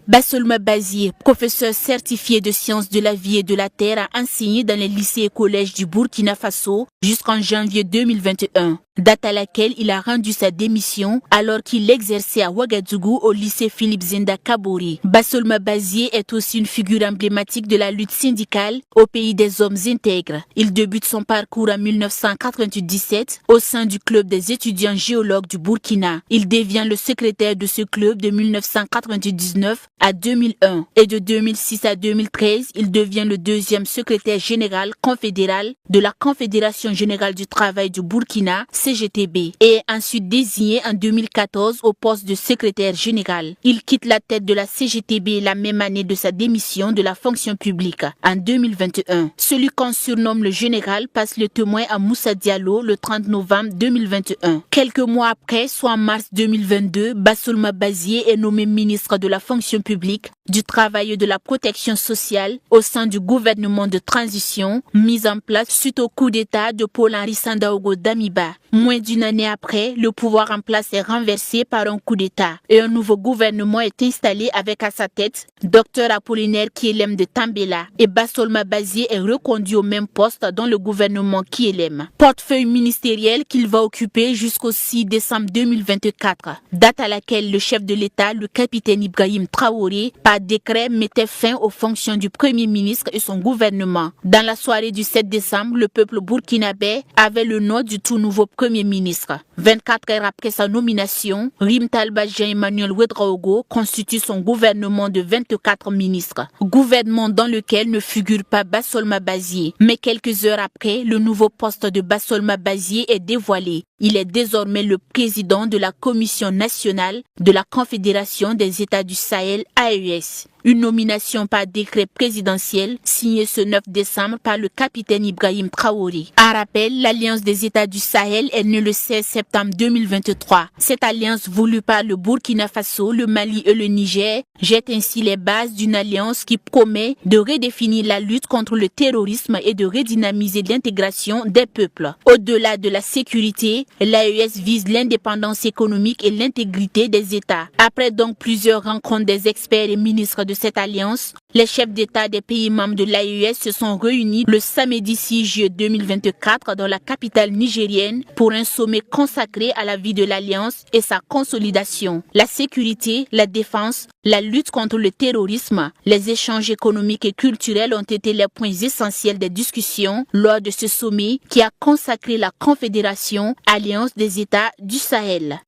Bassolma Bazié, professeur certifié de sciences de la vie et de la terre, a enseigné dans les lycées et collèges du Burkina Faso jusqu'en janvier 2021, date à laquelle il a rendu sa démission alors qu'il exerçait à Ouagadougou au lycée Philippe Zenda Kabori. Bassolma Bazié est aussi une figure emblématique de la lutte syndicale au pays des hommes intègres. Il débute son parcours en 1997 au sein du club des étudiants géologues du Burkina. Il devient le secrétaire de ce club de 1999 à 2001 et de 2006 à 2013, il devient le deuxième secrétaire général confédéral de la Confédération générale du travail du Burkina, CGTB, et est ensuite désigné en 2014 au poste de secrétaire général. Il quitte la tête de la CGTB la même année de sa démission de la fonction publique, en 2021. Celui qu'on surnomme le général passe le témoin à Moussa Diallo le 30 novembre 2021. Quelques mois après, soit en mars 2022, Bassolma Bazié est nommé ministre de la fonction publique, du travail et de la protection sociale au sein du gouvernement de transition mis en place suite au coup d'État de Paul-Henri Sandaogo Damiba. Moins d'une année après, le pouvoir en place est renversé par un coup d'État et un nouveau gouvernement est installé avec à sa tête Dr Apollinaire Kielem de Tambela, et Bassolma Bazié est reconduit au même poste dans le gouvernement Kielem. Portefeuille ministériel qu'il va occuper jusqu'au 6 décembre 2024, date à laquelle le chef de l'État, le capitaine Ibrahim Traoré, par décret mettait fin aux fonctions du Premier ministre et son gouvernement. Dans la soirée du 7 décembre, le peuple burkinabé avait le nom du tout nouveau Premier ministre. 24 heures après sa nomination, Rim Talba Jean-Emmanuel Ouedraogo constitue son gouvernement de 24 ministres. Gouvernement dans lequel ne figure pas Bassolma Bazié. Mais quelques heures après, le nouveau poste de Bassolma Bazié est dévoilé. Il est désormais le président de la Commission nationale de la Confédération des États du Sahel, AES. Une nomination par décret présidentiel signée ce 9 décembre par le capitaine Ibrahim Traoré. En rappel, l'Alliance des États du Sahel est née le 16 septembre 2023. Cette alliance voulue par le Burkina Faso, le Mali et le Niger jette ainsi les bases d'une alliance qui promet de redéfinir la lutte contre le terrorisme et de redynamiser l'intégration des peuples. Au-delà de la sécurité, l'AES vise l'indépendance économique et l'intégrité des États. Après donc plusieurs rencontres des experts et ministres de cette alliance, les chefs d'État des pays membres de l'AES se sont réunis le samedi 6 juillet 2024 dans la capitale nigérienne pour un sommet consacré à la vie de l'alliance et sa consolidation. La sécurité, la défense, la lutte contre le terrorisme, les échanges économiques et culturels ont été les points essentiels des discussions lors de ce sommet qui a consacré la Confédération Alliance des États du Sahel.